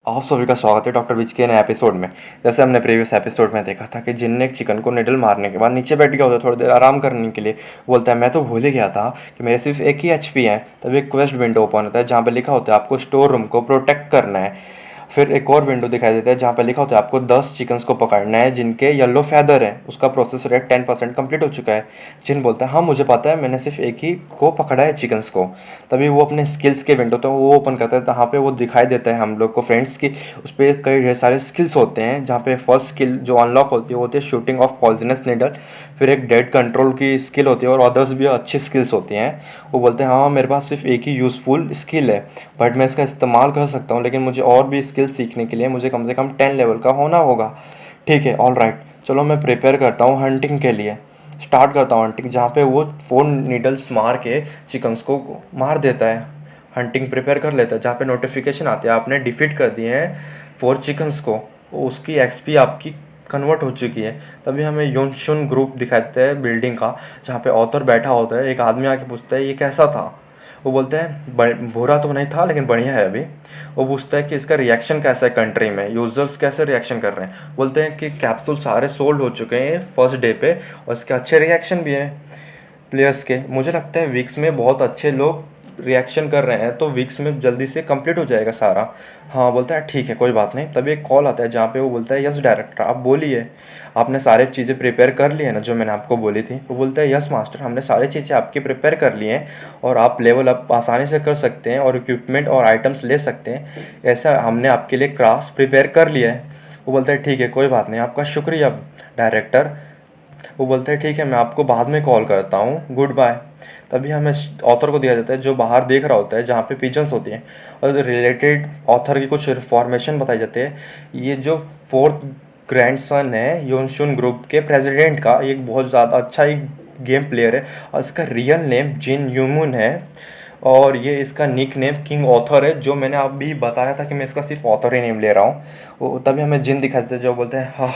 आप सभी का स्वागत है डॉक्टर विच के नए एपिसोड में। जैसे हमने प्रीवियस एपिसोड में देखा था कि जिन ने एक चिकन को निडल मारने के बाद नीचे बैठ गया होता है थोड़ी देर आराम करने के लिए। बोलता है मैं तो भूल ही गया था कि मेरे सिर्फ एक ही एचपी है। तभी एक क्वेस्ट विंडो ओपन होता है जहाँ पे लिखा होता है आपको स्टोर रूम को प्रोटेक्ट करना है। फिर एक और विंडो दिखाई देता है जहाँ पे लिखा होता है आपको 10 चिकन्स को पकड़ना है जिनके येलो फैदर है। उसका प्रोसेस रेट 10% कंप्लीट हो चुका है। जिन बोलता है हाँ मुझे पता है, मैंने सिर्फ एक ही को पकड़ा है चिकन्स को। तभी वो अपने स्किल्स के विंडो तो वो ओपन करता है, जहाँ पे वो दिखाई देता है हम लोग को फ्रेंड्स की। उस पर कई ढेर सारे स्किल्स होते हैं जहाँ पे फर्स्ट स्किल जो अनलॉक होती है वो होती है शूटिंग ऑफ पॉइजनस नीडल। फिर एक डेड कंट्रोल की स्किल होती है और अदर्स भी अच्छी स्किल्स होती हैं। वो बोलते हैं हाँ मेरे पास सिर्फ एक ही यूज़फुल स्किल है बट मैं इसका इस्तेमाल कर सकता हूँ, लेकिन मुझे और भी स्किल सीखने के लिए मुझे कम से कम 10 लेवल का होना होगा। ठीक है, ऑल राइट, चलो मैं प्रिपेयर करता हूँ हंटिंग के लिए। स्टार्ट करता हूँ हंटिंग, जहाँ पे वो 4 नीडल्स मार के चिकन्स को मार देता है। हंटिंग प्रिपेयर कर लेता है जहाँ पे नोटिफिकेशन आती है आपने डिफीट कर दिए हैं 4 चिकन्स को, उसकी एक्सपी आपकी कन्वर्ट हो चुकी है। तभी हमें योनशुन ग्रुप दिखाई देता है बिल्डिंग का, जहाँ पे ऑथर बैठा होता है। एक आदमी आके पूछता है ये कैसा था। वो बोलते हैं बुरा तो नहीं था लेकिन बढ़िया है अभी। वो पूछता है कि इसका रिएक्शन कैसा है, कंट्री में यूज़र्स कैसे रिएक्शन कर रहे हैं। बोलते हैं कि कैप्सूल सारे सोल्ड हो चुके हैं फर्स्ट डे पे और इसके अच्छे रिएक्शन भी हैं प्लेयर्स के। मुझे लगता है वीक्स में बहुत अच्छे लोग रिएक्शन कर रहे हैं, तो वीक्स में जल्दी से कंप्लीट हो जाएगा सारा। हाँ, बोलता है ठीक है कोई बात नहीं। तभी एक कॉल आता है जहाँ पे वो बोलता है यस डायरेक्टर आप बोलिए, आपने सारे चीज़ें प्रिपेयर कर ली है ना जो मैंने आपको बोली थी। वो बोलता है यस मास्टर, हमने सारी चीज़ें आपकी प्रिपेयर कर ली हैं और आप लेवल अप आसानी से कर सकते हैं और इक्विपमेंट और आइटम्स ले सकते हैं। ऐसा हमने आपके लिए क्राफ्ट प्रिपेयर कर लिया है। वो बोलता है ठीक है कोई बात नहीं, आपका शुक्रिया डायरेक्टर। वो बोलता है ठीक है मैं आपको बाद में कॉल करता हूँ, गुड बाय। तभी हमें ऑथर को दिया जाता है जो बाहर देख रहा होता है जहाँ पे पिजन्स होती हैं और रिलेटेड ऑथर की कुछ इन्फॉर्मेशन बताई जाती है। ये जो 4th ग्रैंडसन है योनशुन ग्रुप के प्रेसिडेंट का, ये एक बहुत ज़्यादा अच्छा एक गेम प्लेयर है और इसका रियल नेम जिन यूमुन है और ये इसका निक नेम किंग ऑथर है, जो मैंने अभी बताया था कि मैं इसका सिर्फ ऑथर ही नेम ले रहा हूँ। तभी हमें जिन दिखा देते हैं जो बोलते हैं हाँ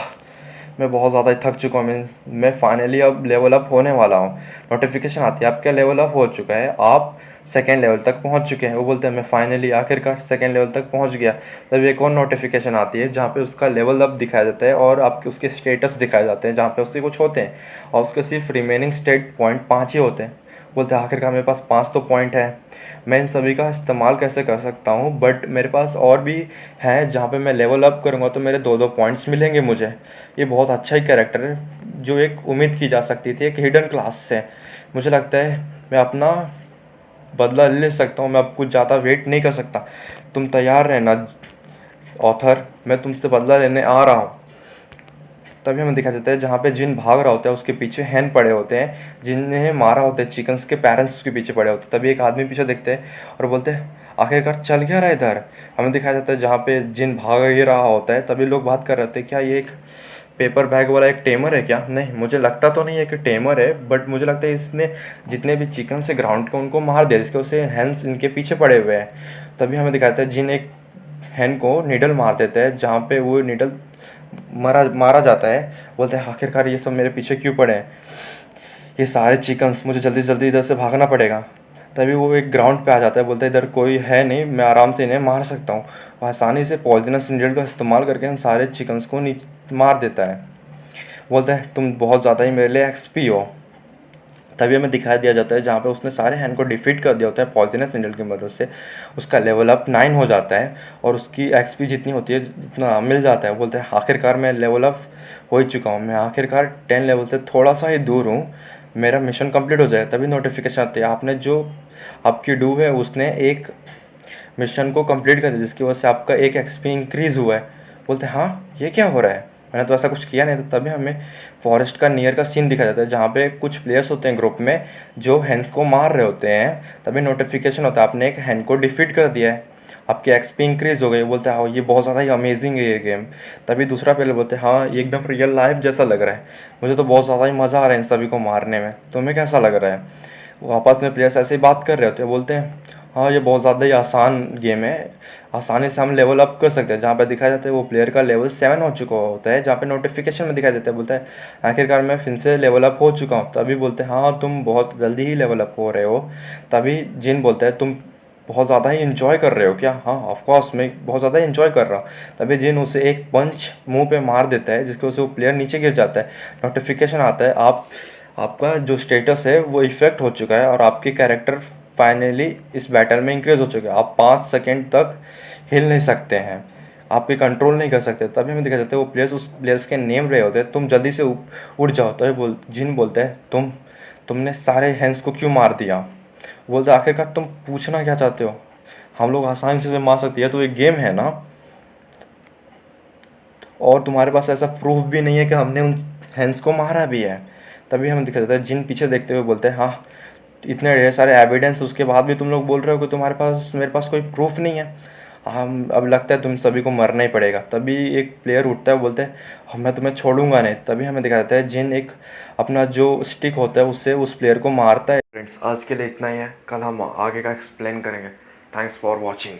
मैं बहुत ज़्यादा थक चुका हूँ, मैं फाइनली अब लेवल अप होने वाला हूँ। नोटिफिकेशन आती है आपका लेवल अप हो चुका है, आप सेकेंड लेवल तक पहुँच चुके हैं। वो बोलते हैं मैं फाइनली आखिरकार सेकेंड लेवल तक पहुँच गया। तभी एक और नोटिफिकेशन आती है जहाँ पे उसका लेवल अप दिखाया जाता है और आपके उसके स्टेटस दिखाए जाते हैं जहाँ पे उसके कुछ होते हैं और उसके सिर्फ रिमेनिंग स्टेट पॉइंट 5 ही होते हैं। बोलते हैं आखिरकार मेरे पास 5 तो पॉइंट है, मैं इन सभी का इस्तेमाल कैसे कर सकता हूँ, बट मेरे पास और भी हैं जहाँ पे मैं लेवल अप करूँगा तो मेरे 2-2 पॉइंट्स मिलेंगे मुझे। ये बहुत अच्छा ही कैरेक्टर है जो एक उम्मीद की जा सकती थी एक हिडन क्लास से। मुझे लगता है मैं अपना बदला ले सकता हूँ, मैं अब कुछ ज़्यादा वेट नहीं कर सकता। तुम तैयार रहना ऑथर, मैं तुमसे बदला लेने आ रहा हूँ। तभी हमें दिखा जाता है जहाँ पे जिन भाग रहा होता है उसके पीछे हैन पड़े होते हैं जिन्हें मारा होता है चिकन्स के पेरेंट्स उसके पीछे पड़े होते हैं। तभी एक आदमी पीछे देखते हैं और बोलते हैं आखिरकार चल क्या रहा है इधर। हमें दिखाया जाता है जहाँ पे जिन भाग ही रहा होता है। तभी लोग बात कर रहे होते हैं क्या ये एक पेपर बैग वाला एक टेमर है क्या। नहीं, मुझे लगता तो नहीं है कि टेमर है, बट मुझे लगता है इसने जितने भी चिकन से ग्राउंड के उनको मार दिया जिसके उसे हैंड्स इनके पीछे पड़े हुए हैं। तभी हमें दिखाता है जिन एक हैन को नीडल मार देता है जहाँ पे वो नीडल मारा जाता है। बोलते हैं आखिरकार ये सब मेरे पीछे क्यों पड़े हैं, ये सारे चिकन्स, मुझे जल्दी जल्दी इधर से भागना पड़ेगा। तभी वो एक ग्राउंड पे आ जाता है, बोलता है इधर कोई है नहीं, मैं आराम से इन्हें मार सकता हूँ। वो आसानी से पॉइजनस नीडल का इस्तेमाल करके उन सारे चिकन्स को मार देता है। बोलता है तुम बहुत ज़्यादा ही मेरे लिए एक्सपी हो। तभी हमें दिखाई दिया जाता है जहाँ पे उसने सारे हैंड को डिफीट कर दिया होता है पॉइजनस नीडल की मदद से। उसका लेवल अप 9 हो जाता है और उसकी एक्सपी जितनी होती है जितना मिल जाता है। बोलते हैं आखिरकार मैं लेवल अप हो ही चुका हूँ, मैं आखिरकार 10 लेवल से थोड़ा सा ही दूर हूँ, मेरा मिशन कंप्लीट हो जाए। तभी नोटिफिकेशन आती है आपने जो आपकी डू है उसने एक मिशन को कंप्लीट कर दिया जिसकी वजह से आपका एक एक्सपी इंक्रीज़ हुआ है। बोलते हैं हाँ ये क्या हो रहा है, मैंने तो ऐसा कुछ किया नहीं। तो तभी हमें फॉरेस्ट का नियर का सीन दिखाया जाता है जहाँ पे कुछ प्लेयर्स होते हैं ग्रुप में जो हैंस को मार रहे होते हैं। तभी नोटिफिकेशन होता है आपने एक हैंड को डिफीट कर दिया है, आपकी एक्सपी इंक्रीज़ हो गई। बोलते हैं हाँ ये बहुत ज़्यादा ही अमेजिंग है ये गेम। तभी दूसरा प्लेयर बोलते हैं हाँ ये एकदम रियल लाइफ जैसा लग रहा है, मुझे तो बहुत ज़्यादा ही मज़ा आ रहा है इन सभी को मारने में, तुम्हें कैसा लग रहा है। वो आपस में प्लेयर्स ऐसे ही बात कर रहे होते हैं। बोलते हैं हाँ ये बहुत ज़्यादा ही आसान गेम है, आसानी से हम लेवल अप कर सकते हैं। जहाँ पे दिखाया जाता है वो प्लेयर का लेवल 7 हो चुका होता है, जहाँ पे नोटिफिकेशन में दिखाई देता है। बोलता है आखिरकार मैं फिर से लेवल अप हो चुका हूँ। तभी बोलते हैं हाँ तुम बहुत जल्दी ही लेवल अप हो रहे हो। तभी जिन बोलता है तुम बहुत ज़्यादा ही इन्जॉय कर रहे हो क्या? हाँ, ऑफ कोर्स मैं बहुत ज़्यादा इन्जॉय कर रहा हूँ। तभी जिन उसे एक पंच मुंह पे मार देता है, जिसकी वजह से वो प्लेयर नीचे गिर जाता है। नोटिफिकेशन आता है, आपका जो स्टेटस है वो इफेक्ट हो चुका है और आपके कैरेक्टर फाइनली इस बैटल में इंक्रीज हो चुके हैं। आप 5 सेकेंड तक हिल नहीं सकते हैं, आपके कंट्रोल नहीं कर सकते। तभी हमें दिखा जाता है वो प्लेयर्स उस प्लेयर्स के नेम रहे होते हैं, तुम जल्दी से उठ जाओ। तो ये जिन बोलते हैं तुमने सारे हैंड्स को क्यों मार दिया? बोलते आखिरकार तुम पूछना क्या चाहते हो? हम लोग आसानी से मार सकते हैं, तो एक गेम है ना, और तुम्हारे पास ऐसा प्रूफ भी नहीं है कि हमने उन हैंड्स को मारा भी है। तभी हमें दिखा जाता है जिन पीछे देखते हुए बोलते हैं हाँ, इतने ढेर सारे एविडेंस उसके बाद भी तुम लोग बोल रहे हो कि तुम्हारे पास मेरे पास कोई प्रूफ नहीं है। हम अब लगता है तुम सभी को मरना ही पड़ेगा। तभी एक प्लेयर उठता है, बोलते हैं "हाँ, मैं तुम्हें छोड़ूंगा नहीं"। तभी हमें दिखा जाता है जिन एक अपना जो स्टिक होता है उससे उस प्लेयर को मारता है। फ्रेंड्स, आज के लिए इतना ही है, कल हम आगे का एक्सप्लेन करेंगे। Thanks for watching.